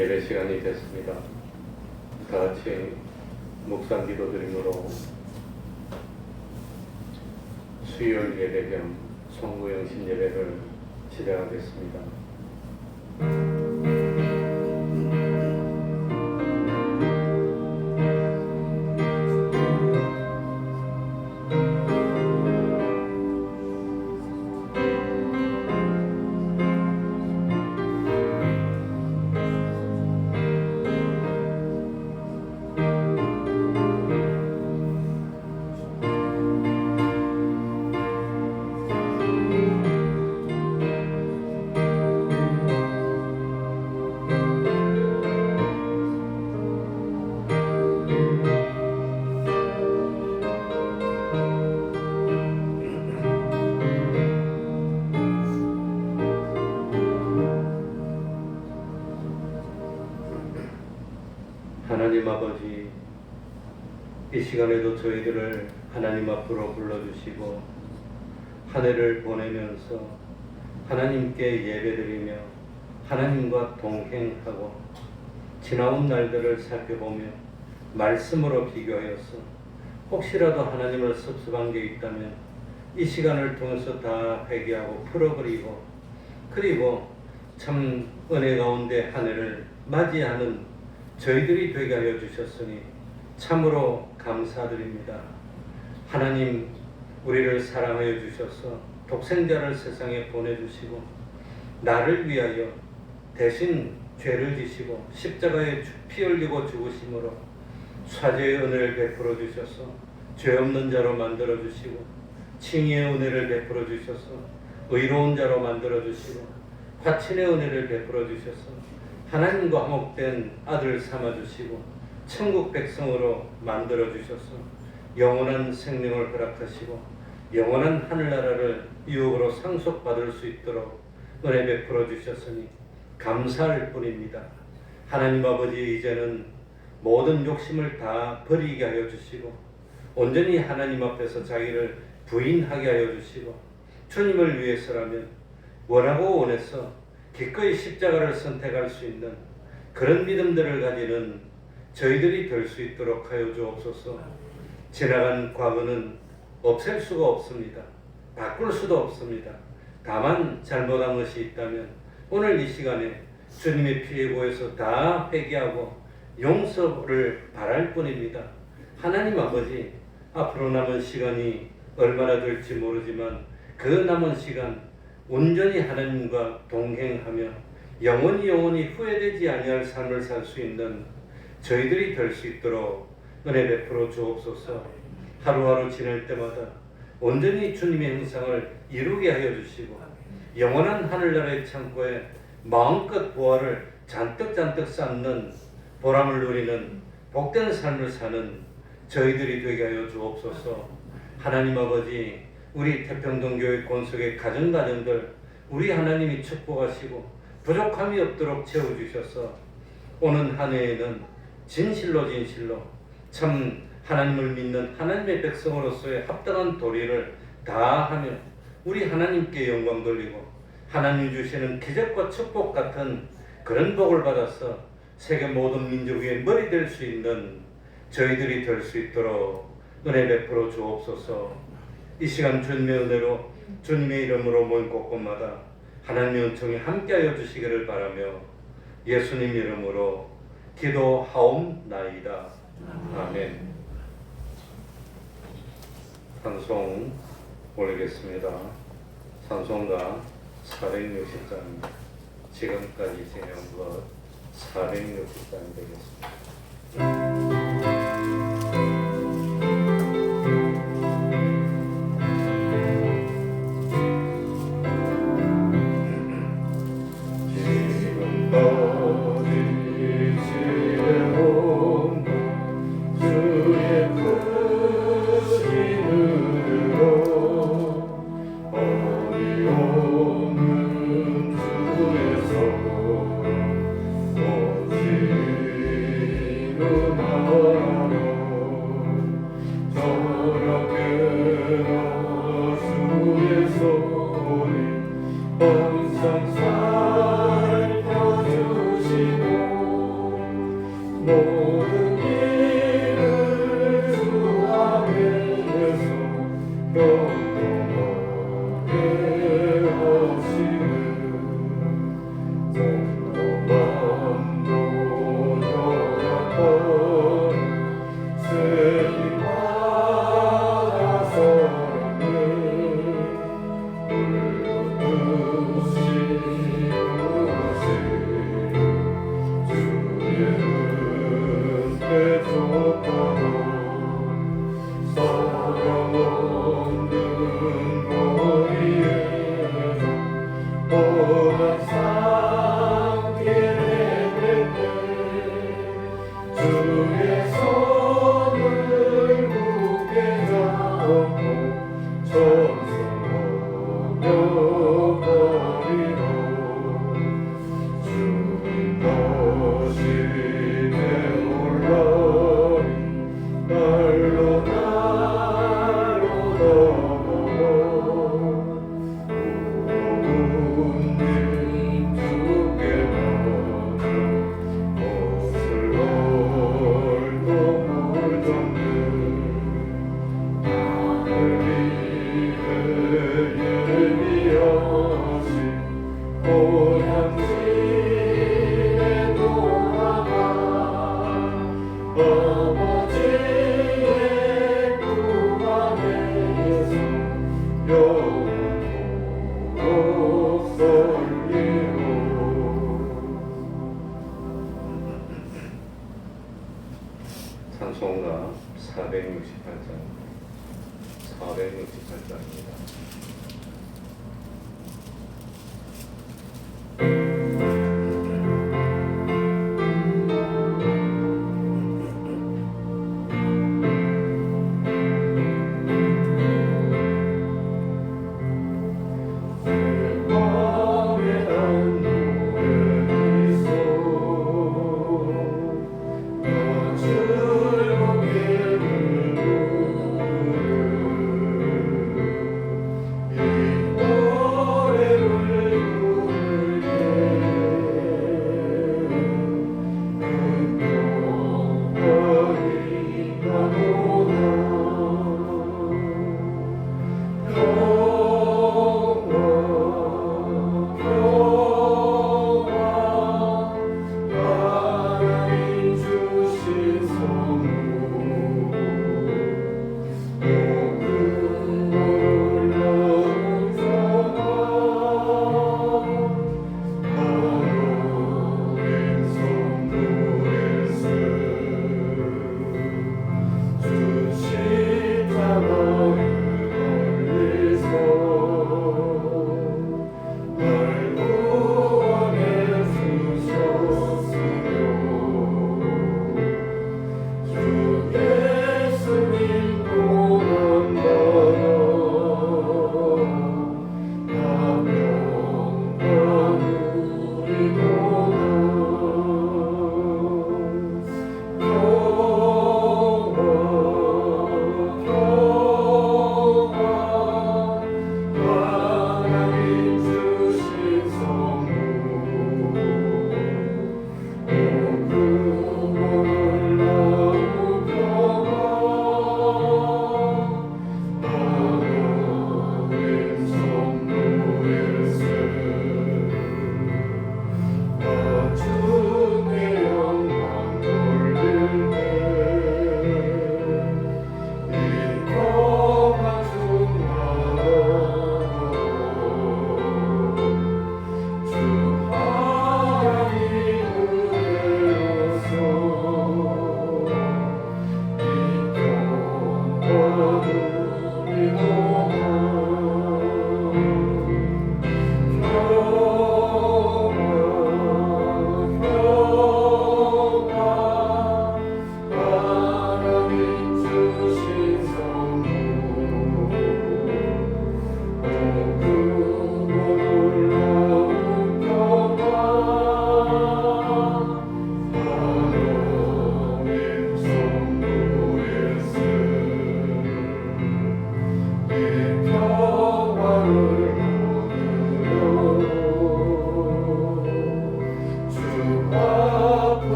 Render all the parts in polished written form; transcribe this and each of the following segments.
예배 시간이 됐습니다. 다 같이 묵상 기도드림으로 수요일 예배 겸 송구영신 예배를 진행하겠습니다. 이 시간에도 저희들을 하나님 앞으로 불러주시고 한 해를 보내면서 하나님께 예배드리며 하나님과 동행하고 지나온 날들을 살펴보며 말씀으로 비교하여서 혹시라도 하나님을 섭섭한 게 있다면 이 시간을 통해서 다 회개하고 풀어버리고 그리고 참 은혜 가운데 한 해를 맞이하는 저희들이 되게 하여 주셨으니 참으로 감사드립니다. 하나님 우리를 사랑하여 주셔서 독생자를 세상에 보내주시고 나를 위하여 대신 죄를 지시고 십자가에 피 흘리고 죽으심으로 사죄의 은혜를 베풀어 주셔서 죄 없는 자로 만들어 주시고 칭의의 은혜를 베풀어 주셔서 의로운 자로 만들어 주시고 화친의 은혜를 베풀어 주셔서 하나님과 화목된 아들 삼아 주시고 천국 백성으로 만들어 주셔서 영원한 생명을 허락하시고 영원한 하늘나라를 유업으로 상속받을 수 있도록 은혜 베풀어 주셨으니 감사할 뿐입니다. 하나님 아버지 이제는 모든 욕심을 다 버리게 하여 주시고 온전히 하나님 앞에서 자기를 부인하게 하여 주시고 주님을 위해서라면 원하고 원해서 기꺼이 십자가를 선택할 수 있는 그런 믿음들을 가지는 저희들이 될 수 있도록 하여 주옵소서. 지나간 과거는 없앨 수가 없습니다. 바꿀 수도 없습니다. 다만 잘못한 것이 있다면 오늘 이 시간에 주님의 피에 보여서 다 회개하고 용서를 바랄 뿐입니다. 하나님 아버지 앞으로 남은 시간이 얼마나 될지 모르지만 그 남은 시간 온전히 하나님과 동행하며 영원히 후회되지 아니할 삶을 살 수 있는 저희들이 될 수 있도록 은혜 베풀어 주옵소서. 하루하루 지낼 때마다 온전히 주님의 형상을 이루게 하여 주시고 영원한 하늘나라의 창고에 마음껏 보화를 잔뜩 쌓는 보람을 누리는 복된 삶을 사는 저희들이 되게 하여 주옵소서. 하나님 아버지 우리 태평동교회 권속의 가정들 우리 하나님이 축복하시고 부족함이 없도록 채워주셔서 오는 한 해에는 진실로 참 하나님을 믿는 하나님의 백성으로서의 합당한 도리를 다하며 우리 하나님께 영광 돌리고 하나님 주시는 기적과 축복 같은 그런 복을 받아서 세계 모든 민족 위에 머리 될 수 있는 저희들이 될 수 있도록 은혜 베풀어 주옵소서. 이 시간 주님의 은혜로 주님의 이름으로 모인 곳곳마다 하나님의 은총이 함께하여 주시기를 바라며 예수님 이름으로 기도하옵나이다. 아멘. 찬송 올리겠습니다. 찬송가 460장입니다. 지금까지 진행한 것 460장이 되겠습니다. 그 홀로 나로 온님 주께 받아 옷을 홀도 물던들 나를 위해 예비하신 고향집에 돌아가 아버지의 품 안에서 영원토록 살리로. 찬송가 468장입니다.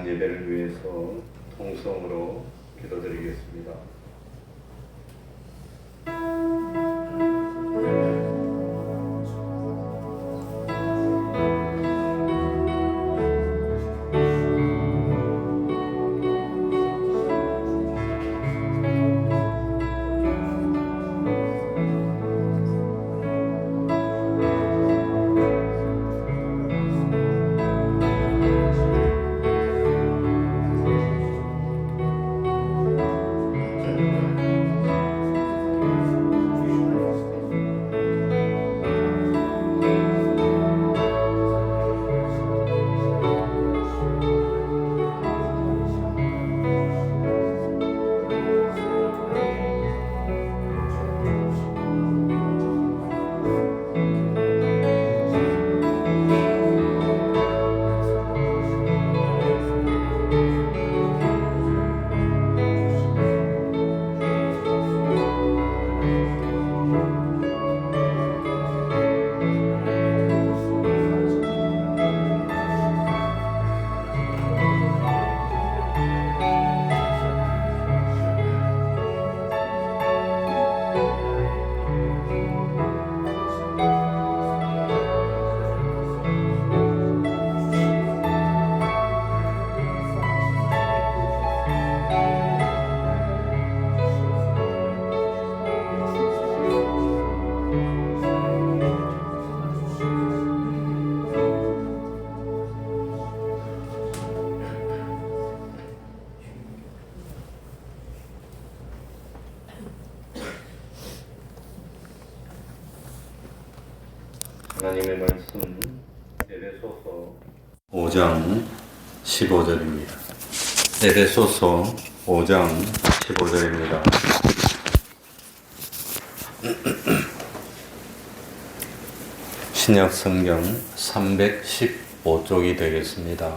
예배를 위해서 통성으로 기도드리겠습니다. 하나님의 말씀 에베소서 5장 15절입니다. 에베소서 5장 15절입니다. 신약 성경 315쪽이 되겠습니다.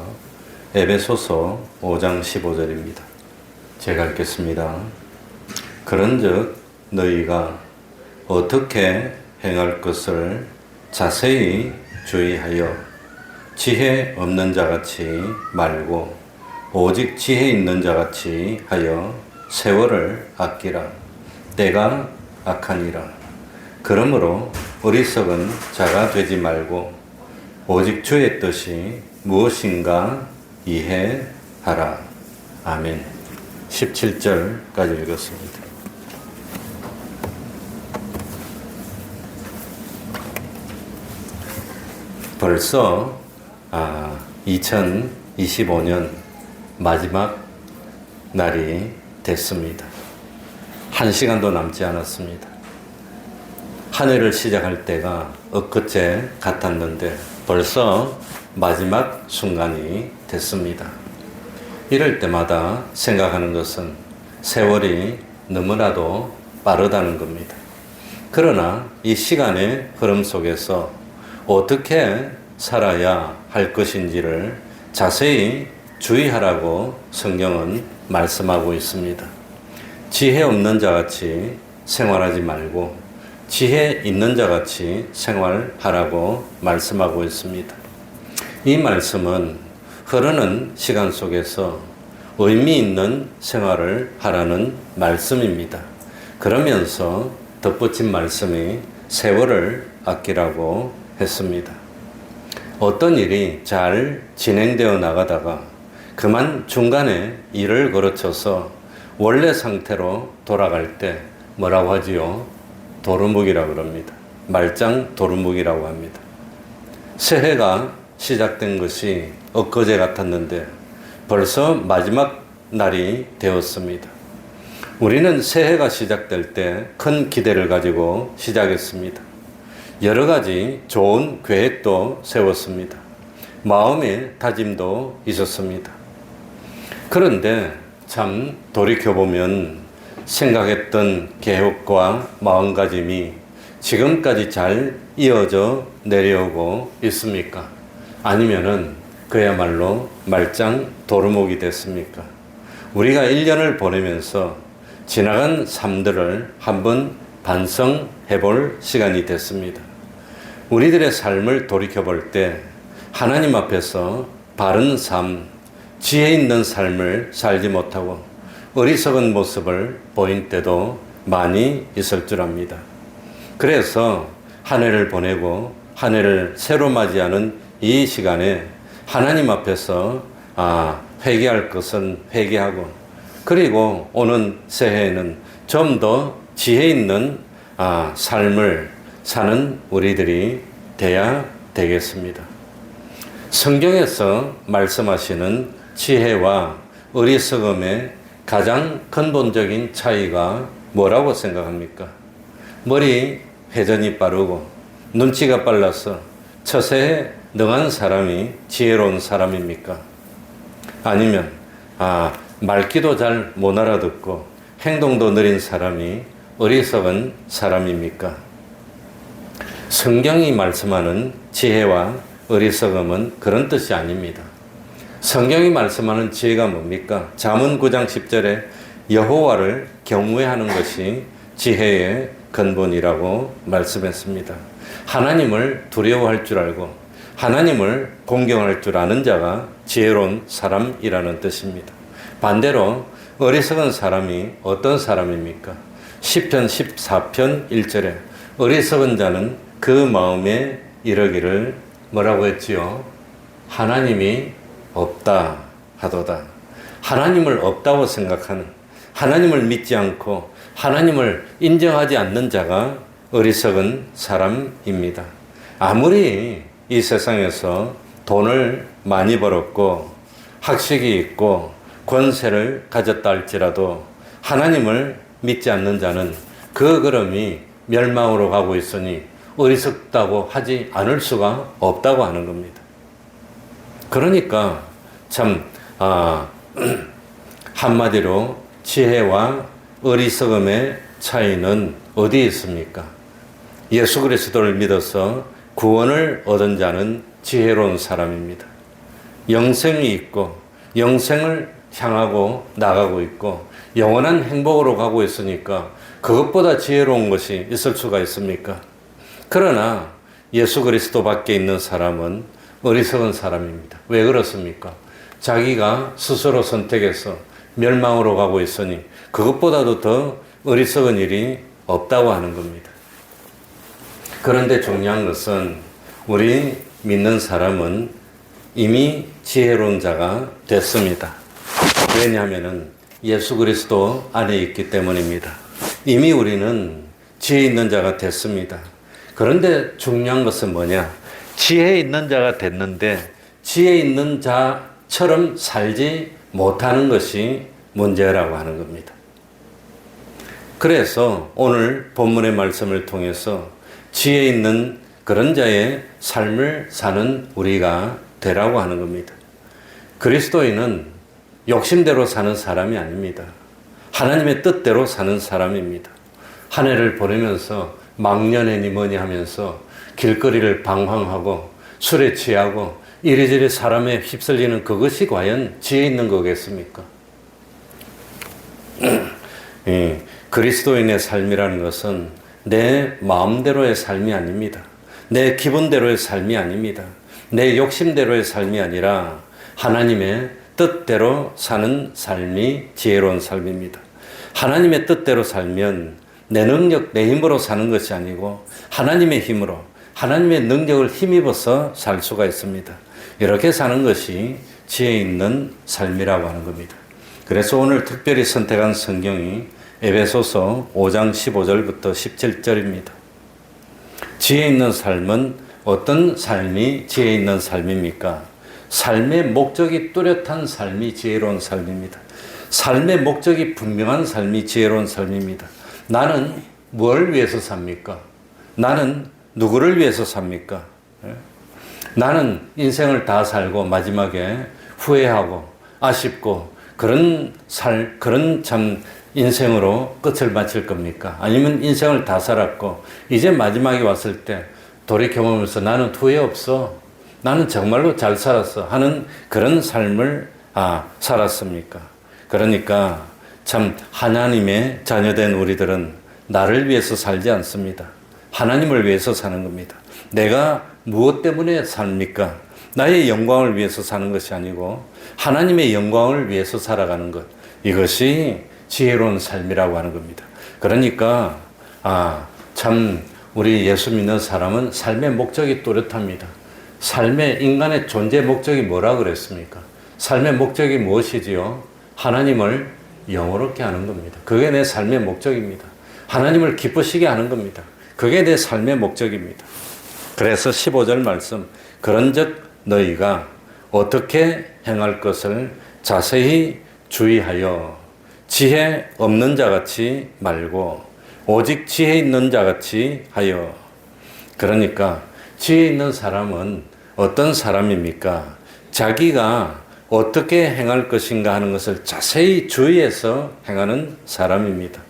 에베소서 5장 15절입니다. 제가 읽겠습니다. 그런즉 너희가 어떻게 행할 것을 자세히 주의하여 지혜 없는 자같이 말고 오직 지혜 있는 자같이 하여 세월을 아끼라. 때가 악하니라. 그러므로 어리석은 자가 되지 말고 오직 주의 뜻이 무엇인가 이해하라. 아멘. 17절까지 읽었습니다. 벌써 2025년 마지막 날이 됐습니다. 1시간도 남지 않았습니다. 한 해를 시작할 때가 엊그제 같았는데 벌써 마지막 순간이 됐습니다. 이럴 때마다 생각하는 것은 세월이 너무나도 빠르다는 겁니다. 그러나 이 시간의 흐름 속에서 어떻게 살아야 할 것인지를 자세히 주의하라고 성경은 말씀하고 있습니다. 지혜 없는 자같이 생활하지 말고 지혜 있는 자같이 생활하라고 말씀하고 있습니다. 이 말씀은 흐르는 시간 속에서 의미 있는 생활을 하라는 말씀입니다. 그러면서 덧붙인 말씀이 세월을 아끼라고 했습니다. 어떤 일이 잘 진행되어 나가다가 그만 중간에 일을 거르쳐서 원래 상태로 돌아갈 때 뭐라고 하지요? 도루묵이라고 그럽니다. 말짱 도루묵이라고 합니다. 새해가 시작된 것이 엊그제 같았는데 벌써 마지막 날이 되었습니다. 우리는 새해가 시작될 때 큰 기대를 가지고 시작했습니다. 여러 가지 좋은 계획도 세웠습니다. 마음의 다짐도 있었습니다. 그런데 참 돌이켜보면 생각했던 계획과 마음가짐이 지금까지 잘 이어져 내려오고 있습니까? 아니면은 그야말로 말짱 도루묵이 됐습니까? 우리가 1년을 보내면서 지나간 삶들을 한번 반성해 볼 시간이 됐습니다. 우리들의 삶을 돌이켜볼 때 하나님 앞에서 바른 삶, 지혜 있는 삶을 살지 못하고 어리석은 모습을 보인 때도 많이 있을 줄 압니다. 그래서 한 해를 보내고 한 해를 새로 맞이하는 이 시간에 하나님 앞에서 회개할 것은 회개하고 그리고 오는 새해에는 좀 더 지혜 있는 삶을 사는 우리들이 돼야 되겠습니다. 성경에서 말씀하시는 지혜와 어리석음의 가장 근본적인 차이가 뭐라고 생각합니까? 머리 회전이 빠르고 눈치가 빨라서 처세에 능한 사람이 지혜로운 사람입니까? 아니면 말귀도 잘 못 알아듣고 행동도 느린 사람이 어리석은 사람입니까? 성경이 말씀하는 지혜와 어리석음은 그런 뜻이 아닙니다. 성경이 말씀하는 지혜가 뭡니까? 잠언 9장 10절에 여호와를 경외하는 것이 지혜의 근본이라고 말씀했습니다. 하나님을 두려워할 줄 알고 하나님을 공경할 줄 아는 자가 지혜로운 사람이라는 뜻입니다. 반대로 어리석은 사람이 어떤 사람입니까? 시편 14편 1절에 어리석은 자는 그 마음에 이르기를 뭐라고 했지요? 하나님이 없다 하도다. 하나님을 없다고 생각하는, 하나님을 믿지 않고 하나님을 인정하지 않는 자가 어리석은 사람입니다. 아무리 이 세상에서 돈을 많이 벌었고 학식이 있고 권세를 가졌다 할지라도 하나님을 믿지 않는 자는 그 걸음이 멸망으로 가고 있으니 어리석다고 하지 않을 수가 없다고 하는 겁니다. 그러니까 참 한마디로 지혜와 어리석음의 차이는 어디에 있습니까? 예수 그리스도를 믿어서 구원을 얻은 자는 지혜로운 사람입니다. 영생이 있고 영생을 향하고 나가고 있고 영원한 행복으로 가고 있으니까 그것보다 지혜로운 것이 있을 수가 있습니까? 그러나 예수 그리스도 밖에 있는 사람은 어리석은 사람입니다. 왜 그렇습니까? 자기가 스스로 선택해서 멸망으로 가고 있으니 그것보다도 더 어리석은 일이 없다고 하는 겁니다. 그런데 중요한 것은 우리 믿는 사람은 이미 지혜로운 자가 됐습니다. 왜냐하면 예수 그리스도 안에 있기 때문입니다. 이미 우리는 지혜 있는 자가 됐습니다. 그런데 중요한 것은 뭐냐? 지혜 있는 자가 됐는데 지혜 있는 자처럼 살지 못하는 것이 문제라고 하는 겁니다. 그래서 오늘 본문의 말씀을 통해서 지혜 있는 그런 자의 삶을 사는 우리가 되라고 하는 겁니다. 그리스도인은 욕심대로 사는 사람이 아닙니다. 하나님의 뜻대로 사는 사람입니다. 한 해를 보내면서 망년회니 뭐니 하면서 길거리를 방황하고 술에 취하고 이리저리 사람에 휩쓸리는 그것이 과연 지혜 있는 거겠습니까? 그리스도인의 삶이라는 것은 내 마음대로의 삶이 아닙니다. 내 기분대로의 삶이 아닙니다. 내 욕심대로의 삶이 아니라 하나님의 뜻대로 사는 삶이 지혜로운 삶입니다. 하나님의 뜻대로 살면 내 능력, 내 힘으로 사는 것이 아니고 하나님의 힘으로, 하나님의 능력을 힘입어서 살 수가 있습니다. 이렇게 사는 것이 지혜 있는 삶이라고 하는 겁니다. 그래서 오늘 특별히 선택한 성경이 에베소서 5장 15절부터 17절입니다. 지혜 있는 삶은 어떤 삶이 지혜 있는 삶입니까? 삶의 목적이 뚜렷한 삶이 지혜로운 삶입니다. 삶의 목적이 분명한 삶이 지혜로운 삶입니다. 나는 뭘 위해서 삽니까? 나는 누구를 위해서 삽니까? 나는 인생을 다 살고 마지막에 후회하고 아쉽고 그런 참 인생으로 끝을 마칠 겁니까? 아니면 인생을 다 살았고 이제 마지막에 왔을 때 돌이켜보면서 나는 후회 없어, 나는 정말로 잘 살았어 하는 그런 삶을 살았습니까? 그러니까 참 하나님의 자녀된 우리들은 나를 위해서 살지 않습니다. 하나님을 위해서 사는 겁니다. 내가 무엇 때문에 삽니까? 나의 영광을 위해서 사는 것이 아니고 하나님의 영광을 위해서 살아가는 것, 이것이 지혜로운 삶이라고 하는 겁니다. 그러니까 참 우리 예수 믿는 사람은 삶의 목적이 뚜렷합니다. 삶의 인간의 존재 목적이 뭐라 그랬습니까? 삶의 목적이 무엇이지요? 하나님을 영원롭게 하는 겁니다. 그게 내 삶의 목적입니다. 하나님을 기쁘시게 하는 겁니다. 그게 내 삶의 목적입니다. 그래서 15절 말씀, 그런즉 너희가 어떻게 행할 것을 자세히 주의하여 지혜 없는 자같이 말고 오직 지혜 있는 자같이 하여. 그러니까 지혜 있는 사람은 어떤 사람입니까? 자기가 어떻게 행할 것인가 하는 것을 자세히 주의해서 행하는 사람입니다.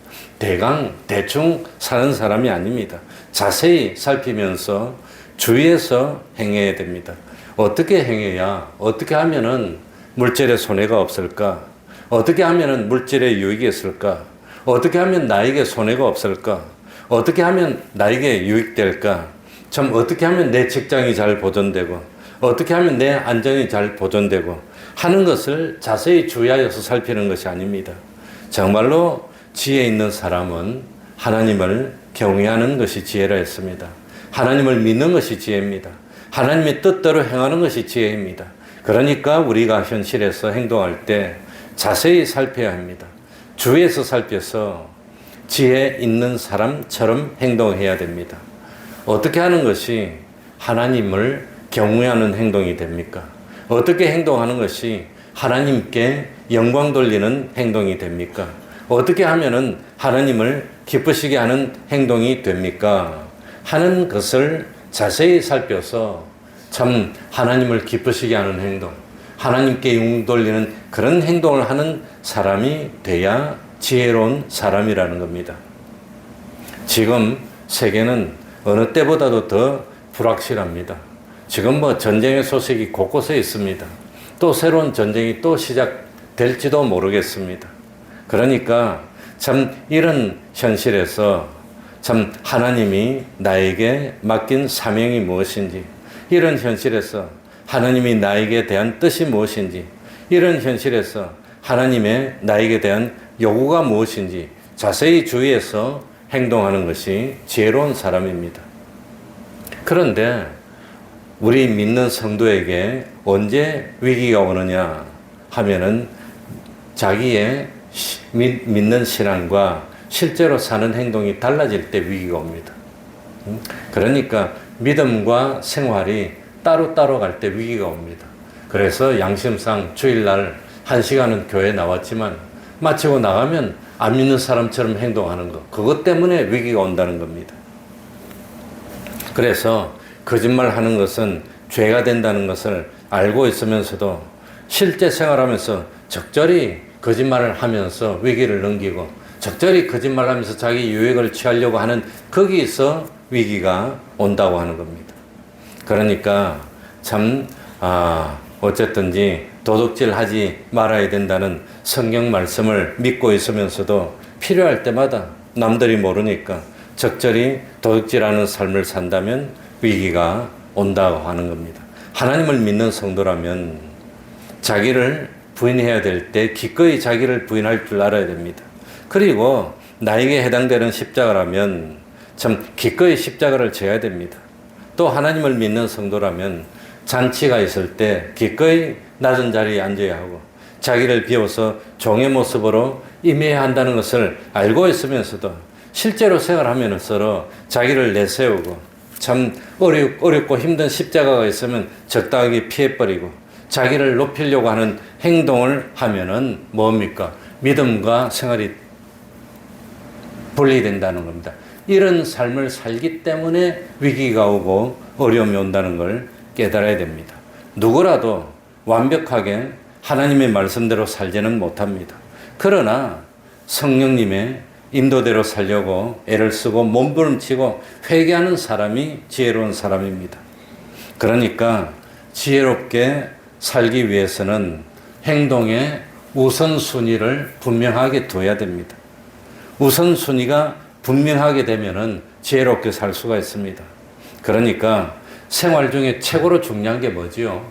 대충 사는 사람이 아닙니다. 자세히 살피면서 주의해서 행해야 됩니다. 어떻게 행해야, 어떻게 하면은 물질에 손해가 없을까? 어떻게 하면은 물질에 유익이 있을까? 어떻게 하면 나에게 손해가 없을까? 어떻게 하면 나에게 유익될까? 참 어떻게 하면 내 직장이 잘 보존되고 어떻게 하면 내 안정이 잘 보존되고 하는 것을 자세히 주의하여서 살피는 것이 아닙니다. 정말로 지혜 있는 사람은 하나님을 경외하는 것이 지혜라 했습니다. 하나님을 믿는 것이 지혜입니다. 하나님의 뜻대로 행하는 것이 지혜입니다. 그러니까 우리가 현실에서 행동할 때 자세히 살펴야 합니다. 주위에서 살펴서 지혜 있는 사람처럼 행동해야 됩니다. 어떻게 하는 것이 하나님을 경외하는 행동이 됩니까? 어떻게 행동하는 것이 하나님께 영광 돌리는 행동이 됩니까? 어떻게 하면은 하나님을 기쁘시게 하는 행동이 됩니까? 하는 것을 자세히 살펴서 참 하나님을 기쁘시게 하는 행동, 하나님께 용 돌리는 그런 행동을 하는 사람이 돼야 지혜로운 사람이라는 겁니다. 지금 세계는 어느 때보다도 더 불확실합니다. 지금 뭐 전쟁의 소식이 곳곳에 있습니다. 또 새로운 전쟁이 또 시작될지도 모르겠습니다. 그러니까 참 이런 현실에서 참 하나님이 나에게 맡긴 사명이 무엇인지, 이런 현실에서 하나님이 나에게 대한 뜻이 무엇인지, 이런 현실에서 하나님의 나에게 대한 요구가 무엇인지 자세히 주의해서 행동하는 것이 지혜로운 사람입니다. 그런데 우리 믿는 성도에게 언제 위기가 오느냐 하면은 자기의 믿는 신앙과 실제로 사는 행동이 달라질 때 위기가 옵니다. 그러니까 믿음과 생활이 따로따로 갈 때 위기가 옵니다. 그래서 양심상 주일날 1시간은 교회에 나왔지만 마치고 나가면 안 믿는 사람처럼 행동하는 것, 그것 때문에 위기가 온다는 겁니다. 그래서 거짓말하는 것은 죄가 된다는 것을 알고 있으면서도 실제 생활하면서 적절히 거짓말을 하면서 위기를 넘기고 적절히 거짓말하면서 자기 유익을 취하려고 하는 거기서 위기가 온다고 하는 겁니다. 그러니까 참 어쨌든지 도둑질하지 말아야 된다는 성경 말씀을 믿고 있으면서도 필요할 때마다 남들이 모르니까 적절히 도둑질하는 삶을 산다면 위기가 온다고 하는 겁니다. 하나님을 믿는 성도라면 자기를 부인해야 될 때 기꺼이 자기를 부인할 줄 알아야 됩니다. 그리고 나에게 해당되는 십자가라면 참 기꺼이 십자가를 져야 됩니다. 또 하나님을 믿는 성도라면 잔치가 있을 때 기꺼이 낮은 자리에 앉아야 하고 자기를 비워서 종의 모습으로 임해야 한다는 것을 알고 있으면서도 실제로 생활하면 서로 자기를 내세우고 참 어렵고 힘든 십자가가 있으면 적당하게 피해버리고 자기를 높이려고 하는 행동을 하면은 뭡니까? 믿음과 생활이 분리된다는 겁니다. 이런 삶을 살기 때문에 위기가 오고 어려움이 온다는 걸 깨달아야 됩니다. 누구라도 완벽하게 하나님의 말씀대로 살지는 못합니다. 그러나 성령님의 인도대로 살려고 애를 쓰고 몸부림치고 회개하는 사람이 지혜로운 사람입니다. 그러니까 지혜롭게 살기 위해서는 행동의 우선순위를 분명하게 둬야 됩니다. 우선순위가 분명하게 되면은 지혜롭게 살 수가 있습니다. 그러니까 생활 중에 최고로 중요한 게 뭐지요?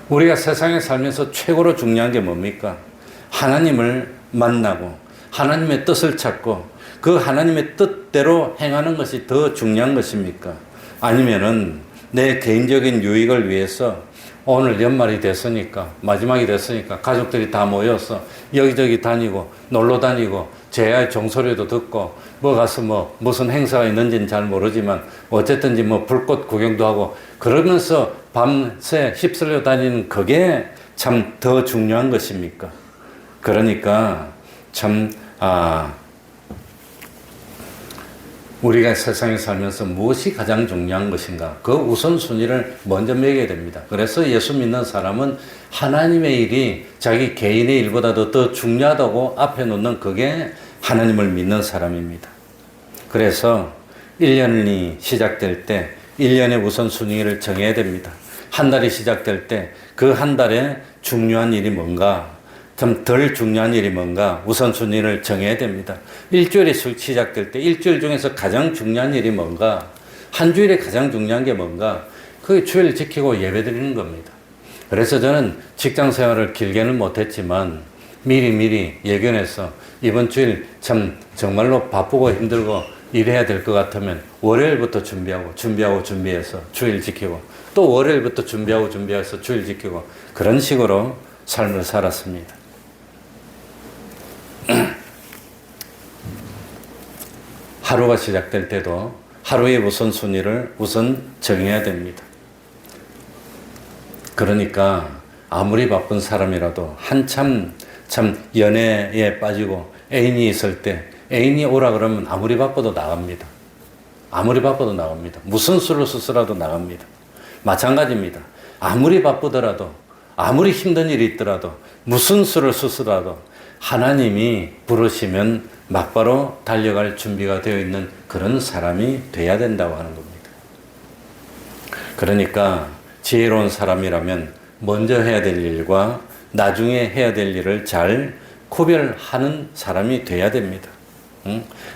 우리가 세상에 살면서 최고로 중요한 게 뭡니까? 하나님을 만나고 하나님의 뜻을 찾고 그 하나님의 뜻대로 행하는 것이 더 중요한 것입니까? 아니면은 내 개인적인 유익을 위해서 오늘 연말이 됐으니까 마지막이 됐으니까 가족들이 다 모여서 여기저기 다니고 놀러 다니고 제야의 종소리도 듣고 뭐 가서 뭐 무슨 행사가 있는지는 잘 모르지만 어쨌든지 뭐 불꽃 구경도 하고 그러면서 밤새 휩쓸려 다니는 그게 참 더 중요한 것입니까? 그러니까 참 우리가 세상에 살면서 무엇이 가장 중요한 것인가? 그 우선순위를 먼저 매겨야 됩니다. 그래서 예수 믿는 사람은 하나님의 일이 자기 개인의 일보다도 더 중요하다고 앞에 놓는 그게 하나님을 믿는 사람입니다. 그래서 1년이 시작될 때 1년의 우선순위를 정해야 됩니다. 한 달이 시작될 때 그 한 달에 중요한 일이 뭔가, 좀 덜 중요한 일이 뭔가 우선순위를 정해야 됩니다. 일주일이 시작될 때 일주일 중에서 가장 중요한 일이 뭔가, 한 주일에 가장 중요한 게 뭔가, 그게 주일 지키고 예배드리는 겁니다. 그래서 저는 직장 생활을 길게는 못했지만 미리 예견해서 이번 주일 참 정말로 바쁘고 힘들고 일해야 될 것 같으면 월요일부터 준비해서 주일 지키고 또 월요일부터 준비해서 주일 지키고 그런 식으로 삶을 살았습니다. 하루가 시작될 때도 하루의 우선순위를 우선 정해야 됩니다. 그러니까 아무리 바쁜 사람이라도 한참 참 연애에 빠지고 애인이 있을 때 애인이 오라 그러면 아무리 바빠도 나갑니다. 아무리 바빠도 나갑니다. 무슨 수를 써서라도 나갑니다. 마찬가지입니다. 아무리 바쁘더라도, 아무리 힘든 일이 있더라도, 무슨 수를 써서라도 하나님이 부르시면 막바로 달려갈 준비가 되어 있는 그런 사람이 돼야 된다고 하는 겁니다. 그러니까 지혜로운 사람이라면 먼저 해야 될 일과 나중에 해야 될 일을 잘 구별하는 사람이 돼야 됩니다.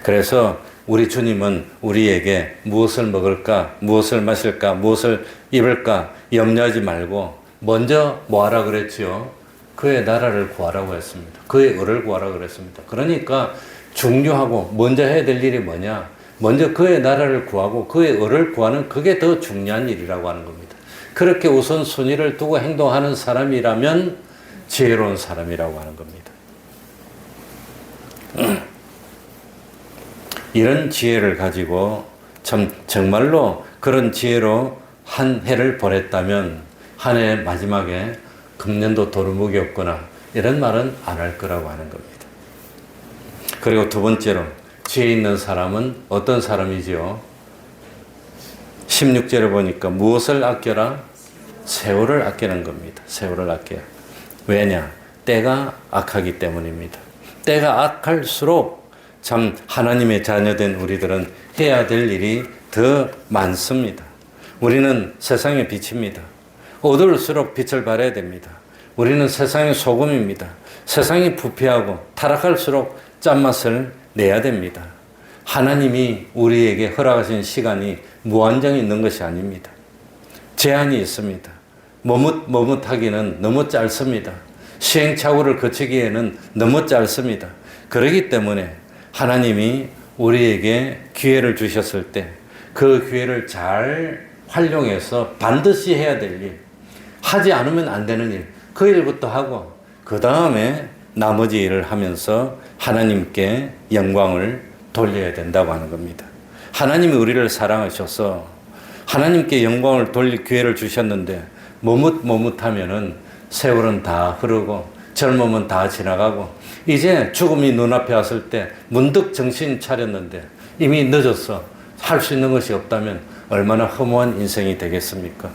그래서 우리 주님은 우리에게 무엇을 먹을까, 무엇을 마실까, 무엇을 입을까 염려하지 말고 먼저 뭐 하라 그랬지요? 그의 나라를 구하라고 했습니다. 그의 의를 구하라고 그랬습니다. 그러니까 중요하고 먼저 해야 될 일이 뭐냐? 먼저 그의 나라를 구하고 그의 의를 구하는 그게 더 중요한 일이라고 하는 겁니다. 그렇게 우선순위를 두고 행동하는 사람이라면 지혜로운 사람이라고 하는 겁니다. 이런 지혜를 가지고 참 정말로 그런 지혜로 한 해를 보냈다면 한 해 마지막에 금년도 도루묵이 없거나 이런 말은 안 할 거라고 하는 겁니다. 그리고 두 번째로 지혜 있는 사람은 어떤 사람이지요? 16절에 보니까 무엇을 아껴라? 세월을 아끼는 겁니다. 세월을 아껴. 왜냐? 때가 악하기 때문입니다. 때가 악할수록 참 하나님의 자녀된 우리들은 해야 될 일이 더 많습니다. 우리는 세상의 빛입니다. 어두울수록 빛을 발해야 됩니다. 우리는 세상의 소금입니다. 세상이 부패하고 타락할수록 짠맛을 내야 됩니다. 하나님이 우리에게 허락하신 시간이 무한정이 있는 것이 아닙니다. 제한이 있습니다. 머뭇머뭇하기는 너무 짧습니다. 시행착오를 거치기에는 너무 짧습니다. 그렇기 때문에 하나님이 우리에게 기회를 주셨을 때 그 기회를 잘 활용해서 반드시 해야 될 일, 하지 않으면 안 되는 일, 그 일부터 하고 그 다음에 나머지 일을 하면서 하나님께 영광을 돌려야 된다고 하는 겁니다. 하나님이 우리를 사랑하셔서 하나님께 영광을 돌릴 기회를 주셨는데 머뭇머뭇하면은 세월은 다 흐르고 젊음은 다 지나가고 이제 죽음이 눈앞에 왔을 때 문득 정신 차렸는데 이미 늦었어. 할 수 있는 것이 없다면 얼마나 허무한 인생이 되겠습니까?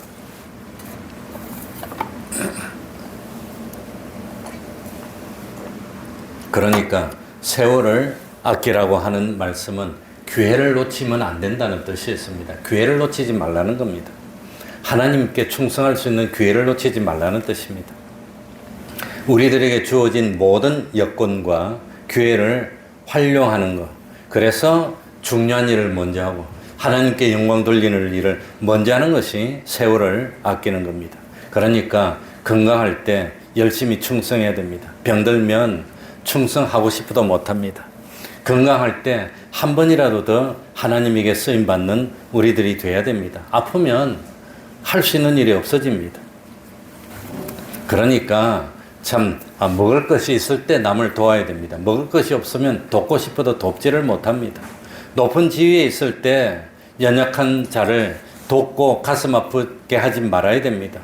그러니까 세월을 아끼라고 하는 말씀은 기회를 놓치면 안 된다는 뜻이 있습니다. 기회를 놓치지 말라는 겁니다. 하나님께 충성할 수 있는 기회를 놓치지 말라는 뜻입니다. 우리들에게 주어진 모든 여건과 기회를 활용하는 것. 그래서 중요한 일을 먼저 하고 하나님께 영광 돌리는 일을 먼저 하는 것이 세월을 아끼는 겁니다. 그러니까 건강할 때 열심히 충성해야 됩니다. 병들면 충성하고 싶어도 못합니다. 건강할 때 한 번이라도 더 하나님에게 쓰임받는 우리들이 돼야 됩니다. 아프면 할 수 있는 일이 없어집니다. 그러니까 참 먹을 것이 있을 때 남을 도와야 됩니다. 먹을 것이 없으면 돕고 싶어도 돕지를 못합니다. 높은 지위에 있을 때 연약한 자를 돕고 가슴 아프게 하지 말아야 됩니다.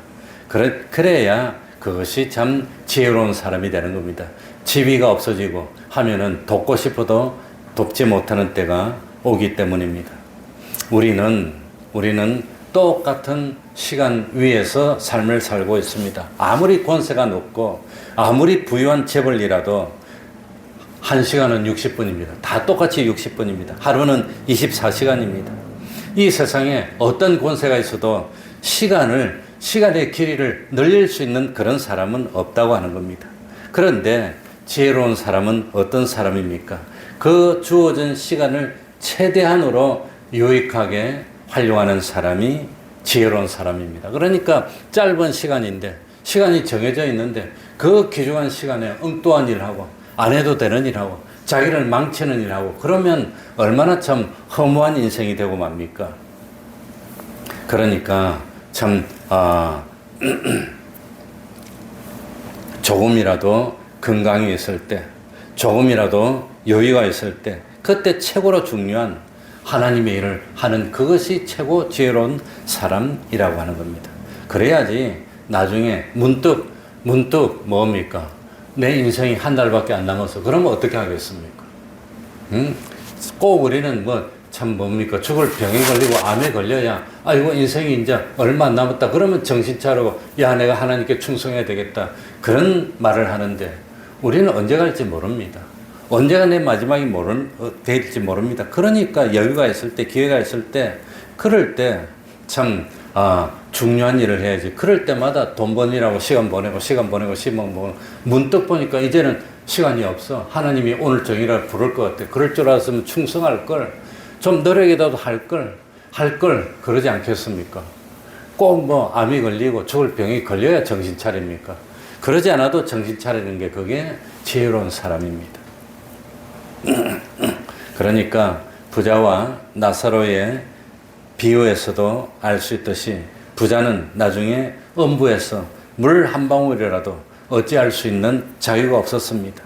그래야 그것이 참 지혜로운 사람이 되는 겁니다. 지위가 없어지고 하면은 돕고 싶어도 돕지 못하는 때가 오기 때문입니다. 우리는 똑같은 시간 위에서 삶을 살고 있습니다. 아무리 권세가 높고 아무리 부유한 재벌이라도 1시간은 60분입니다. 다 똑같이 60분입니다. 하루는 24시간입니다. 이 세상에 어떤 권세가 있어도 시간의 길이를 늘릴 수 있는 그런 사람은 없다고 하는 겁니다. 그런데 지혜로운 사람은 어떤 사람입니까? 그 주어진 시간을 최대한으로 유익하게 활용하는 사람이 지혜로운 사람입니다. 그러니까 짧은 시간인데 시간이 정해져 있는데 그 귀중한 시간에 엉뚱한 일하고 안 해도 되는 일하고 자기를 망치는 일하고 그러면 얼마나 참 허무한 인생이 되고 맙니까? 그러니까 참 조금이라도 건강이 있을 때 조금이라도 여유가 있을 때 그때 최고로 중요한 하나님의 일을 하는 그것이 최고 지혜로운 사람이라고 하는 겁니다. 그래야지 나중에 문득 뭡니까? 내 인생이 한 달밖에 안 남아서 그러면 어떻게 하겠습니까? 꼭 우리는 참 뭡니까? 죽을 병에 걸리고 암에 걸려야 아이고 인생이 이제 얼마 안 남았다. 그러면 정신 차리고 야 내가 하나님께 충성해야 되겠다. 그런 말을 하는데 우리는 언제 갈지 모릅니다. 언제가 내 마지막이 될지 모릅니다. 그러니까 여유가 있을 때 기회가 있을 때 그럴 때 참 중요한 일을 해야지. 그럴 때마다 돈 버니라고 시간 보내고 문득 보니까 이제는 시간이 없어. 하나님이 오늘 정이라 부를 것 같아. 그럴 줄 알았으면 충성할 걸. 좀 노력이라도 할 걸 그러지 않겠습니까? 꼭 뭐 암이 걸리고 죽을 병이 걸려야 정신 차립니까? 그러지 않아도 정신 차리는 게 그게 지혜로운 사람입니다. 그러니까 부자와 나사로의 비유에서도 알 수 있듯이 부자는 나중에 음부에서 물 한 방울이라도 어찌할 수 있는 자유가 없었습니다.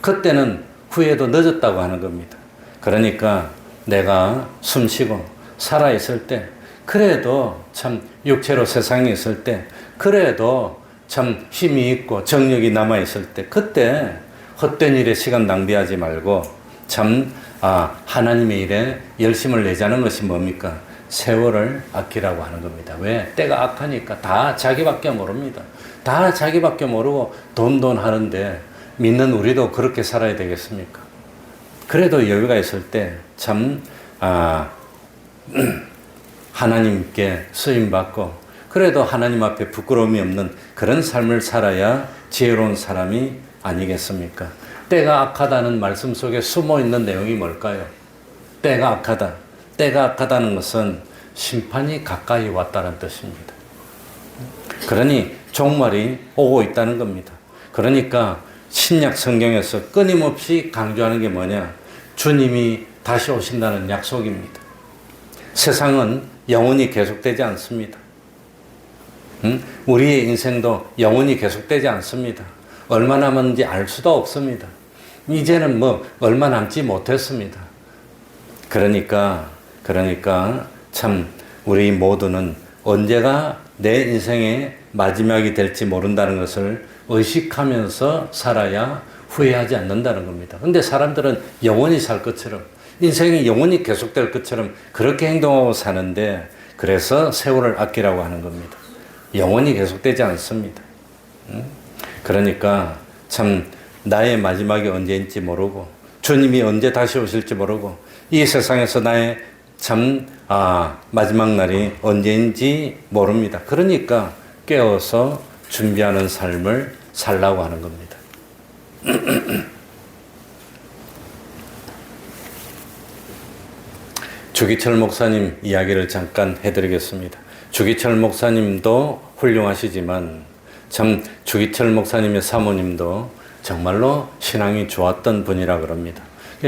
그때는 후회도 늦었다고 하는 겁니다. 그러니까 내가 숨쉬고 살아있을 때 그래도 참 육체로 세상에 있을 때 그래도 참 힘이 있고 정력이 남아있을 때 그때 헛된 일에 시간 낭비하지 말고 참 하나님의 일에 열심을 내자는 것이 뭡니까? 세월을 아끼라고 하는 겁니다. 왜? 때가 악하니까 다 자기밖에 모릅니다. 다 자기밖에 모르고 돈 하는데 믿는 우리도 그렇게 살아야 되겠습니까? 그래도 여유가 있을 때 참 하나님께 쓰임받고 그래도 하나님 앞에 부끄러움이 없는 그런 삶을 살아야 지혜로운 사람이 아니겠습니까? 때가 악하다는 말씀 속에 숨어 있는 내용이 뭘까요? 때가 악하다. 때가 악하다는 것은 심판이 가까이 왔다는 뜻입니다. 그러니 종말이 오고 있다는 겁니다. 그러니까 신약 성경에서 끊임없이 강조하는 게 뭐냐? 주님이 다시 오신다는 약속입니다. 세상은 영원히 계속되지 않습니다. 우리의 인생도 영원히 계속되지 않습니다. 얼마 남았는지 알 수도 없습니다. 이제는 뭐 얼마 남지 못했습니다. 그러니까 참 우리 모두는 언제가 내 인생의 마지막이 될지 모른다는 것을 의식하면서 살아야 후회하지 않는다는 겁니다. 근데 사람들은 영원히 살 것처럼 인생이 영원히 계속될 것처럼 그렇게 행동하고 사는데 그래서 세월을 아끼라고 하는 겁니다. 영원히 계속되지 않습니다. 그러니까 참 나의 마지막이 언제인지 모르고 주님이 언제 다시 오실지 모르고 이 세상에서 나의 참 마지막 날이 언제인지 모릅니다. 그러니까 깨어서 준비하는 삶을 살라고 하는 겁니다. 주기철 목사님 이야기를 잠깐 해드리겠습니다. 주기철 목사님도 훌륭하시지만 참 주기철 목사님의 사모님도 정말로 신앙이 좋았던 분이라 그럽니다.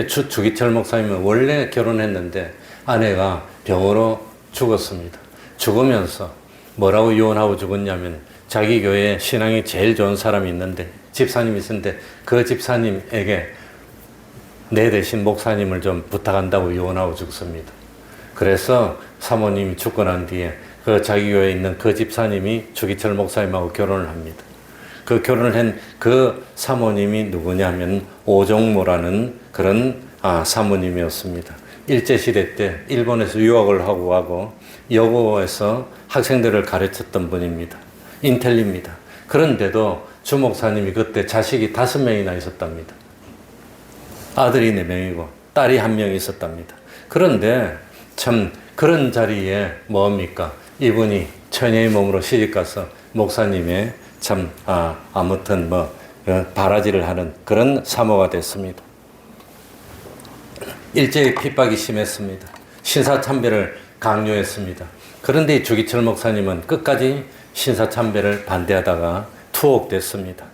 주기철 목사님은 원래 결혼했는데 아내가 병으로 죽었습니다. 죽으면서 뭐라고 유언하고 죽었냐면 자기 교회에 신앙이 제일 좋은 사람이 있는데 집사님이 있었는데 그 집사님에게 내 대신 목사님을 좀 부탁한다고 유언하고 죽습니다. 그래서 사모님이 죽고 난 뒤에 그 자기 교회에 있는 그 집사님이 주기철 목사님하고 결혼을 합니다. 그 결혼을 한 그 사모님이 누구냐면 오종모라는 그런 사모님이었습니다. 일제시대 때 일본에서 유학을 하고 여고에서 학생들을 가르쳤던 분입니다. 인텔리입니다. 그런데도 주 목사님이 그때 자식이 5명이나 있었답니다. 아들이 4명이고 딸이 1명 있었답니다. 그런데 참 그런 자리에 뭡니까? 이분이 처녀의 몸으로 시집가서 목사님의 참 아무튼 바라지를 하는 그런 사모가 됐습니다. 일제의 핍박이 심했습니다. 신사참배를 강요했습니다. 그런데 주기철 목사님은 끝까지 신사참배를 반대하다가 투옥됐습니다.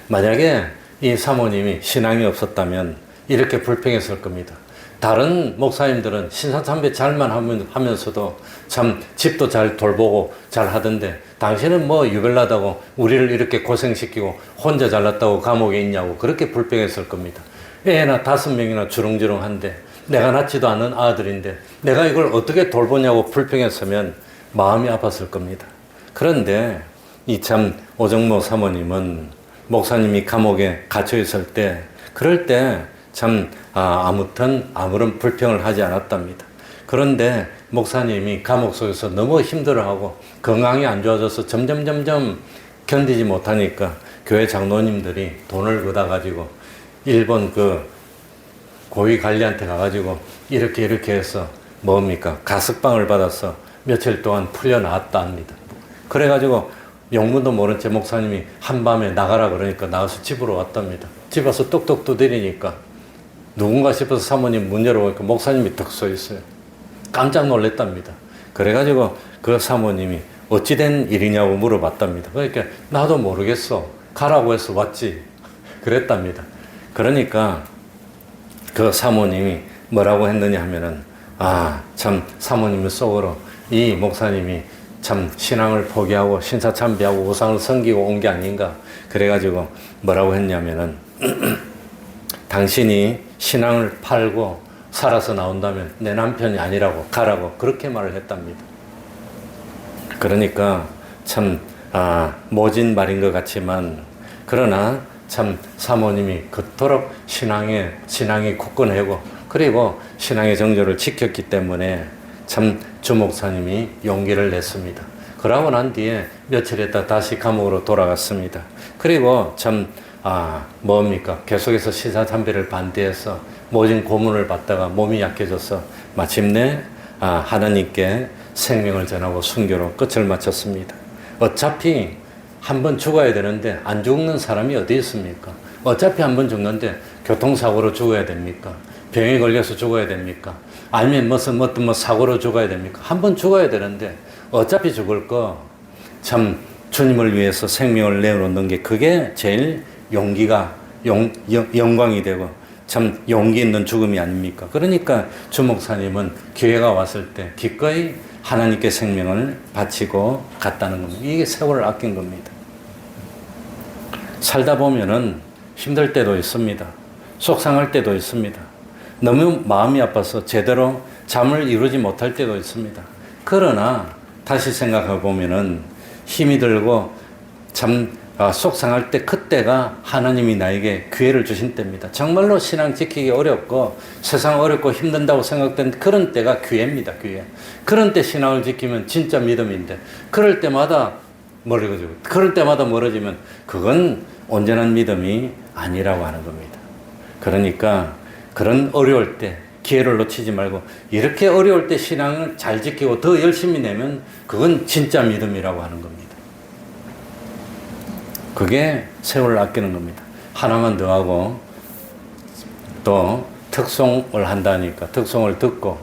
만약에 이 사모님이 신앙이 없었다면 이렇게 불평했을 겁니다. 다른 목사님들은 신사참배 잘만 하면서도 참 집도 잘 돌보고 잘 하던데 당신은 뭐 유별나다고 우리를 이렇게 고생시키고 혼자 잘났다고 감옥에 있냐고 그렇게 불평했을 겁니다. 애나 5명이나 주렁주렁한데 내가 낳지도 않은 아들인데 내가 이걸 어떻게 돌보냐고 불평했으면 마음이 아팠을 겁니다. 그런데 이 참 오정모 사모님은 목사님이 감옥에 갇혀 있을 때 그럴 때 참 아무튼 아무런 불평을 하지 않았답니다. 그런데 목사님이 감옥 속에서 너무 힘들어하고 건강이 안 좋아져서 점점 견디지 못하니까 교회 장로님들이 돈을 걷어가지고 일본 그 고위 관리한테 가가지고 이렇게 해서 뭡니까? 가석방을 받아서 며칠 동안 풀려나왔다 합니다. 그래가지고 영문도 모른 채 목사님이 한밤에 나가라 그러니까 나와서 집으로 왔답니다. 집 와서 똑똑 두드리니까 누군가 싶어서 사모님 문 열어보니까 목사님이 딱 서 있어요. 깜짝 놀랐답니다. 그래가지고 그 사모님이 어찌된 일이냐고 물어봤답니다. 그러니까 나도 모르겠어. 가라고 해서 왔지. 그랬답니다. 그러니까 그 사모님이 뭐라고 했느냐 하면은 참 사모님의 속으로 이 목사님이 참 신앙을 포기하고 신사참배하고 우상을 섬기고 온 게 아닌가. 그래가지고 뭐라고 했냐면은 당신이 신앙을 팔고 살아서 나온다면 내 남편이 아니라고 가라고 그렇게 말을 했답니다. 그러니까 참 모진 말인 것 같지만 그러나 참 사모님이 그토록 신앙이 굳건하고 그리고 신앙의 정조를 지켰기 때문에 참 주 목사님이 용기를 냈습니다. 그러고 난 뒤에 며칠 있다 다시 감옥으로 돌아갔습니다. 그리고 참 뭡니까? 계속해서 신사참배를 반대해서 모진 고문을 받다가 몸이 약해져서 마침내 하나님께 생명을 전하고 순교로 끝을 마쳤습니다. 어차피 한 번 죽어야 되는데 안 죽는 사람이 어디 있습니까? 어차피 한 번 죽는데 교통사고로 죽어야 됩니까? 병에 걸려서 죽어야 됩니까? 아니면 무슨 사고로 죽어야 됩니까? 한 번 죽어야 되는데 어차피 죽을 거 참 주님을 위해서 생명을 내어놓는 게 그게 제일 영광이 되고 참 용기 있는 죽음이 아닙니까? 그러니까 주 목사님은 기회가 왔을 때 기꺼이 하나님께 생명을 바치고 갔다는 겁니다. 이게 세월을 아낀 겁니다. 살다 보면은 힘들 때도 있습니다. 속상할 때도 있습니다. 너무 마음이 아파서 제대로 잠을 이루지 못할 때도 있습니다. 그러나 다시 생각해 보면은 힘이 들고 참 속상할 때 그때가 하나님이 나에게 기회를 주신 때입니다. 정말로 신앙 지키기 어렵고 세상 어렵고 힘든다고 생각된 그런 때가 기회입니다. 기회. 그런 때 신앙을 지키면 진짜 믿음인데 그럴 때마다 멀어지면 그건 온전한 믿음이 아니라고 하는 겁니다. 그러니까 그런 어려울 때 기회를 놓치지 말고 이렇게 어려울 때 신앙을 잘 지키고 더 열심히 내면 그건 진짜 믿음이라고 하는 겁니다. 그게 세월을 아끼는 겁니다. 하나만 더 하고 또 특송을 한다니까 특송을 듣고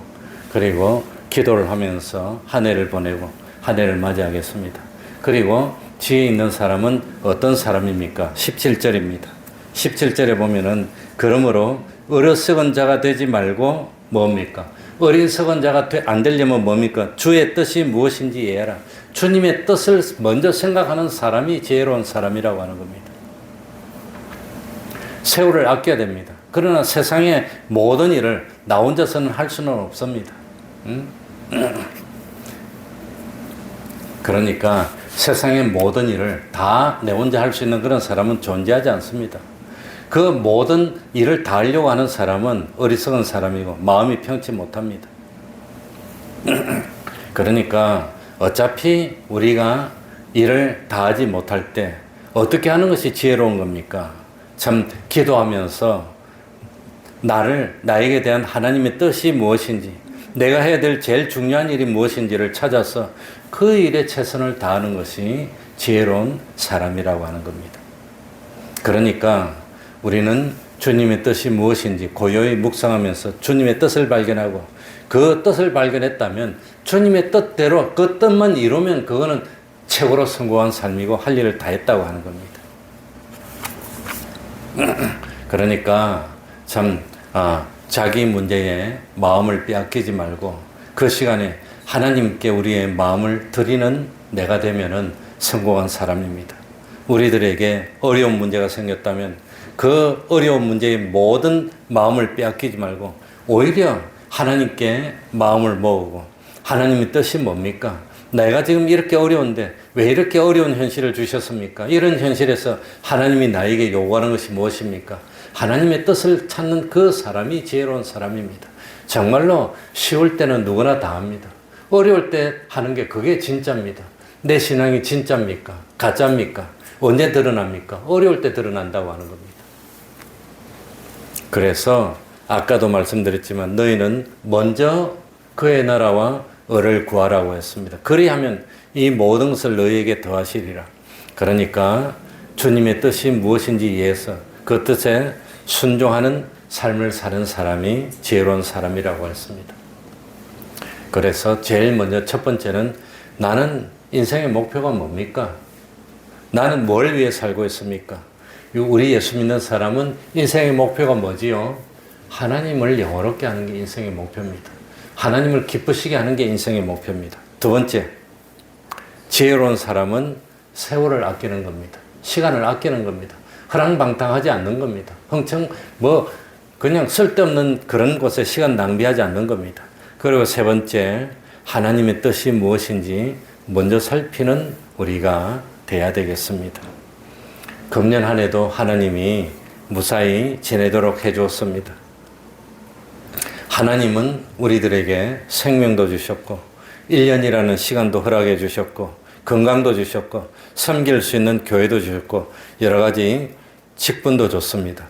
그리고 기도를 하면서 한 해를 보내고 한 해를 맞이하겠습니다. 그리고 지혜 있는 사람은 어떤 사람입니까? 17절입니다. 17절에 보면은 그러므로 어리석은 자가 되지 말고 뭡니까? 어리석은 자가 안 되려면 뭡니까? 주의 뜻이 무엇인지 이해하라. 주님의 뜻을 먼저 생각하는 사람이 지혜로운 사람이라고 하는 겁니다. 세월을 아껴야 됩니다. 그러나 세상의 모든 일을 나 혼자서는 할 수는 없습니다. 그러니까 세상의 모든 일을 다 내 혼자 할 수 있는 그런 사람은 존재하지 않습니다. 그 모든 일을 다 하려고 하는 사람은 어리석은 사람이고 마음이 평치 못합니다. 그러니까 어차피 우리가 일을 다 하지 못할 때 어떻게 하는 것이 지혜로운 겁니까? 참 기도하면서 나에게 대한 하나님의 뜻이 무엇인지 내가 해야 될 제일 중요한 일이 무엇인지를 찾아서 그 일에 최선을 다하는 것이 지혜로운 사람이라고 하는 겁니다. 그러니까 우리는 주님의 뜻이 무엇인지 고요히 묵상하면서 주님의 뜻을 발견하고 그 뜻을 발견했다면 주님의 뜻대로 그 뜻만 이루면 그거는 최고로 성공한 삶이고 할 일을 다 했다고 하는 겁니다. 그러니까 참 자기 문제에 마음을 빼앗기지 말고 그 시간에 하나님께 우리의 마음을 드리는 내가 되면은 성공한 사람입니다. 우리들에게 어려운 문제가 생겼다면 그 어려운 문제의 모든 마음을 빼앗기지 말고 오히려 하나님께 마음을 모으고 하나님의 뜻이 뭡니까? 내가 지금 이렇게 어려운데 왜 이렇게 어려운 현실을 주셨습니까? 이런 현실에서 하나님이 나에게 요구하는 것이 무엇입니까? 하나님의 뜻을 찾는 그 사람이 지혜로운 사람입니다. 정말로 쉬울 때는 누구나 다 합니다. 어려울 때 하는 게 그게 진짜입니다. 내 신앙이 진짜입니까? 가짜입니까? 언제 드러납니까? 어려울 때 드러난다고 하는 겁니다. 그래서 아까도 말씀드렸지만 너희는 먼저 그의 나라와 을을 구하라고 했습니다. 그리하면 이 모든 것을 너희에게 더하시리라. 그러니까 주님의 뜻이 무엇인지 이해해서 그 뜻에 순종하는 삶을 사는 사람이 지혜로운 사람이라고 했습니다. 그래서 제일 먼저 첫 번째는 나는 인생의 목표가 뭡니까? 나는 뭘 위해 살고 있습니까? 우리 예수 믿는 사람은 인생의 목표가 뭐지요? 하나님을 영화롭게 하는 게 인생의 목표입니다. 하나님을 기쁘시게 하는 게 인생의 목표입니다. 두 번째, 지혜로운 사람은 세월을 아끼는 겁니다. 시간을 아끼는 겁니다. 허랑방탕하지 않는 겁니다. 그냥 쓸데없는 그런 곳에 시간 낭비하지 않는 겁니다. 그리고 세 번째, 하나님의 뜻이 무엇인지 먼저 살피는 우리가 돼야 되겠습니다. 금년 한 해도 하나님이 무사히 지내도록 해주었습니다. 하나님은 우리들에게 생명도 주셨고 1년이라는 시간도 허락해 주셨고 건강도 주셨고 섬길 수 있는 교회도 주셨고 여러 가지 직분도 줬습니다.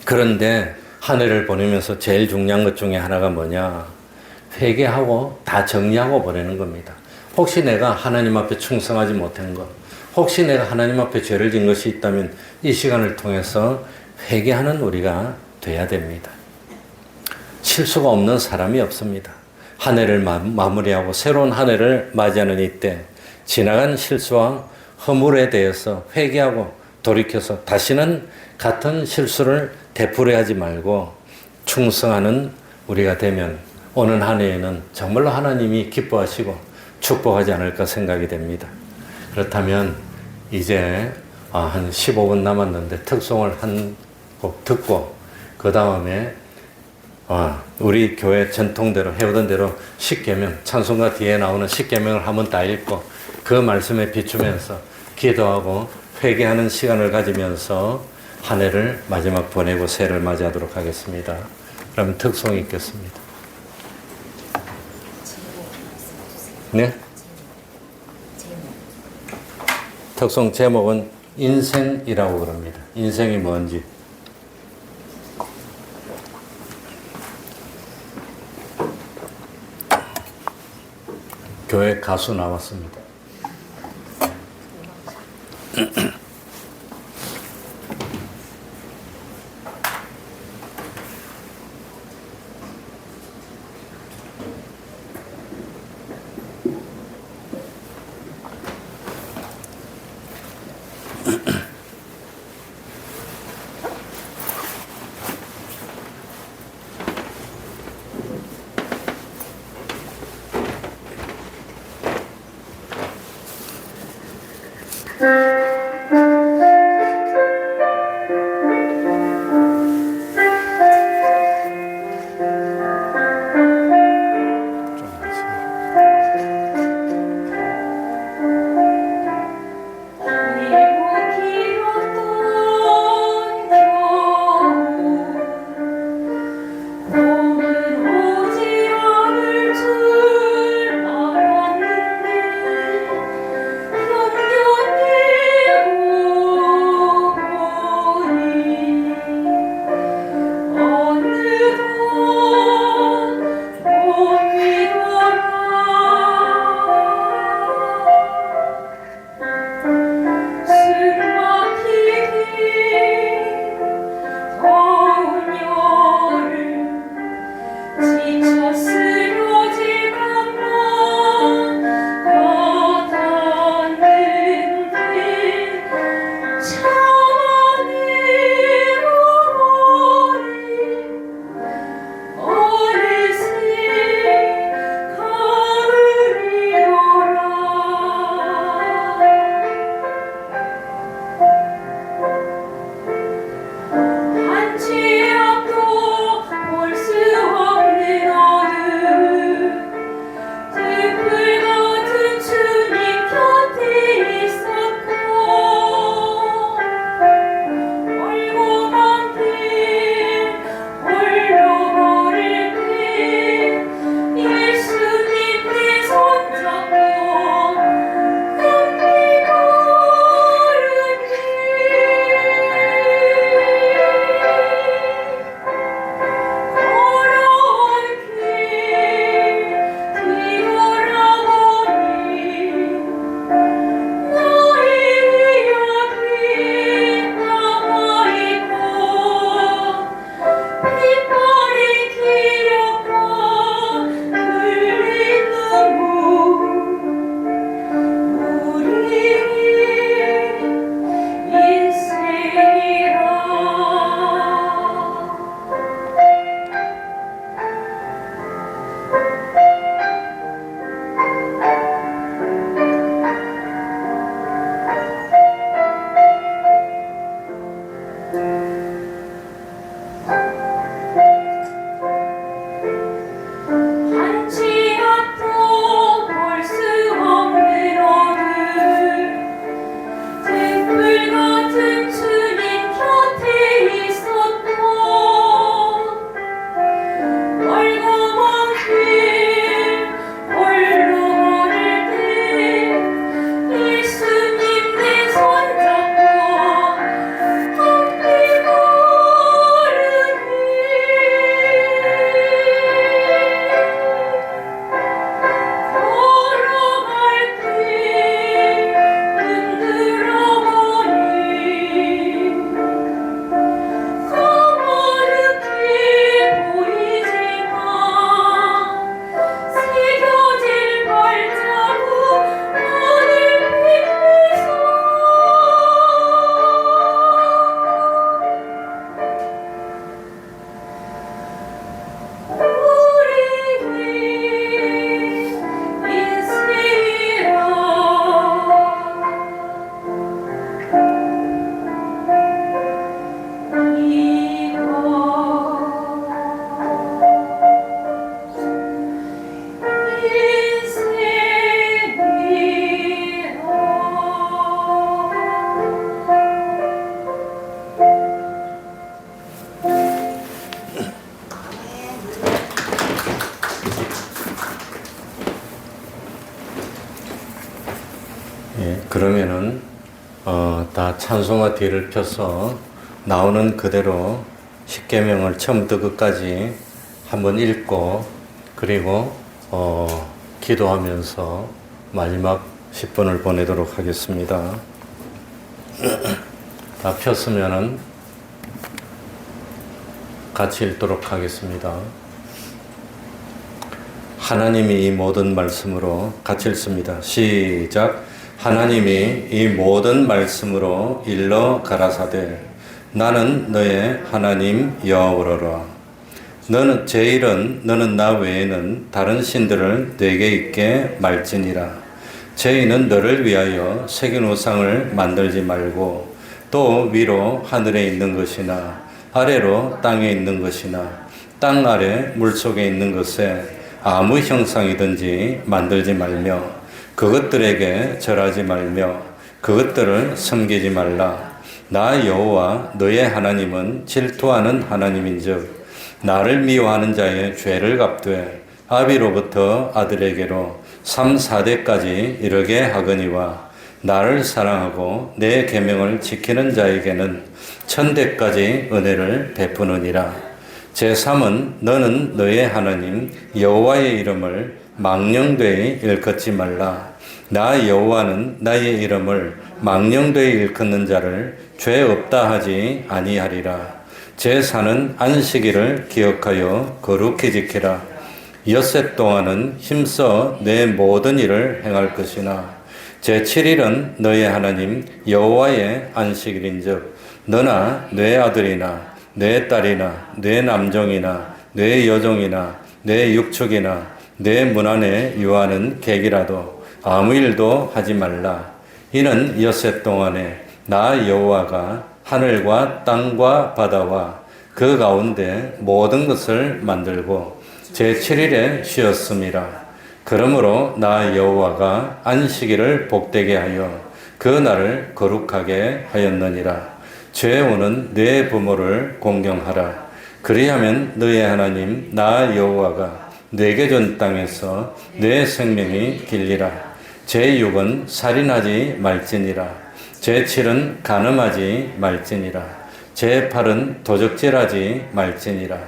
그런데 한 해를 보내면서 제일 중요한 것 중에 하나가 뭐냐? 회개하고 다 정리하고 보내는 겁니다. 혹시 내가 하나님 앞에 충성하지 못한 것, 혹시 내가 하나님 앞에 죄를 진 것이 있다면 이 시간을 통해서 회개하는 우리가 돼야 됩니다. 실수가 없는 사람이 없습니다. 한 해를 마무리하고 새로운 한 해를 맞이하는 이때 지나간 실수와 허물에 대해서 회개하고 돌이켜서 다시는 같은 실수를 되풀이하지 말고 충성하는 우리가 되면 오는 한 해에는 정말로 하나님이 기뻐하시고 축복하지 않을까 생각이 됩니다. 그렇다면 이제 한 15분 남았는데 특송을 한 곡 듣고 그 다음에 우리 교회 전통대로 해오던 대로 십계명, 찬송가 뒤에 나오는 십계명을 한번 다 읽고 그 말씀에 비추면서 기도하고 회개하는 시간을 가지면서 한 해를 마지막 보내고 새해를 맞이하도록 하겠습니다. 그럼 특송이 있겠습니다. 네? 특송 제목은 인생이라고 그럽니다. 인생이 뭔지. 교회 가수 나왔습니다. 찬송가 뒤를 펴서 나오는 그대로 십계명을 처음부터 끝까지 한번 읽고 그리고 기도하면서 마지막 10분을 보내도록 하겠습니다. 다 폈으면은 같이 읽도록 하겠습니다. 하나님이 이 모든 말씀으로 같이 읽습니다. 시작. 하나님이 이 모든 말씀으로 일러 가라사대 나는 너의 하나님 여호와라. 너는 제 일은 너는 나 외에는 다른 신들을 내게 있게 말지니라. 죄인은 너를 위하여 새긴 우상을 만들지 말고 또 위로 하늘에 있는 것이나 아래로 땅에 있는 것이나 땅 아래 물속에 있는 것에 아무 형상이든지 만들지 말며 그것들에게 절하지 말며 그것들을 섬기지 말라. 나 여호와 너의 하나님은 질투하는 하나님인즉 나를 미워하는 자의 죄를 갚되 아비로부터 아들에게로 3, 4대까지 이르게 하거니와 나를 사랑하고 내 계명을 지키는 자에게는 1000대까지 은혜를 베푸느니라. 제3은 너는 너의 하나님 여호와의 이름을 망령되이 일컫지 말라. 나 여호와는 나의 이름을 망령되이 일컫는 자를 죄 없다 하지 아니하리라. 제4는 안식일을 기억하여 거룩히 지키라. 엿새 동안은 힘써 내 모든 일을 행할 것이나 제7일은 너의 하나님 여호와의 안식일인즉 너나 내 아들이나 내 딸이나 내 남종이나 내 여종이나 내 육축이나 내 문 안에 유하는 객이라도 아무 일도 하지 말라. 이는 엿새 동안에 나 여호와가 하늘과 땅과 바다와 그 가운데 모든 것을 만들고 제7일에 쉬었음이라. 그러므로 나 여호와가 안식일을 복되게 하여 그 날을 거룩하게 하였느니라. 죄오는 네 부모를 공경하라. 그리하면 너의 하나님 나 여호와가 내게 준 땅에서 내 생명이 길리라. 제6은 살인하지 말지니라. 제7은 간음하지 말지니라. 제8은 도적질하지 말지니라.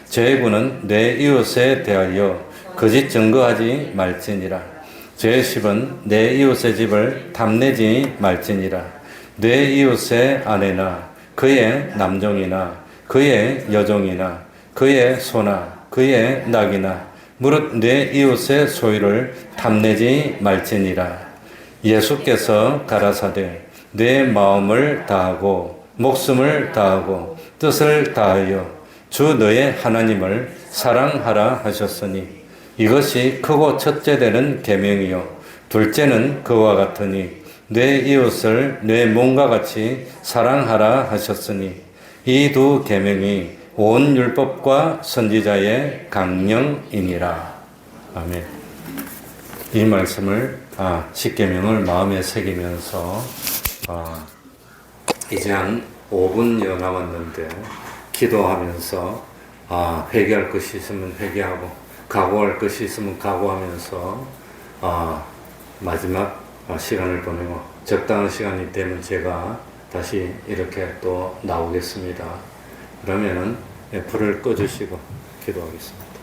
제9는 내 이웃에 대하여 거짓 증거하지 말지니라. 제10은 내 이웃의 집을 탐내지 말지니라. 내 이웃의 아내나 그의 남종이나 그의 여종이나 그의 소나 그의 낙이나 무릇 내 이웃의 소유를 탐내지 말지니라. 예수께서 가라사대 내 마음을 다하고 목숨을 다하고 뜻을 다하여 주 너의 하나님을 사랑하라 하셨으니 이것이 크고 첫째 되는 계명이요 둘째는 그와 같으니 내 이웃을 내 몸과 같이 사랑하라 하셨으니 이 두 계명이 온 율법과 선지자의 강령이니라. 아멘. 이 말씀을 십계명을 마음에 새기면서 이제 한 5분여 남았는데 기도하면서 회개할 것이 있으면 회개하고 각오할 것이 있으면 각오하면서 마지막 시간을 보내고 적당한 시간이 되면 제가 다시 이렇게 또 나오겠습니다. 그러면은 불을 꺼주시고 기도하겠습니다.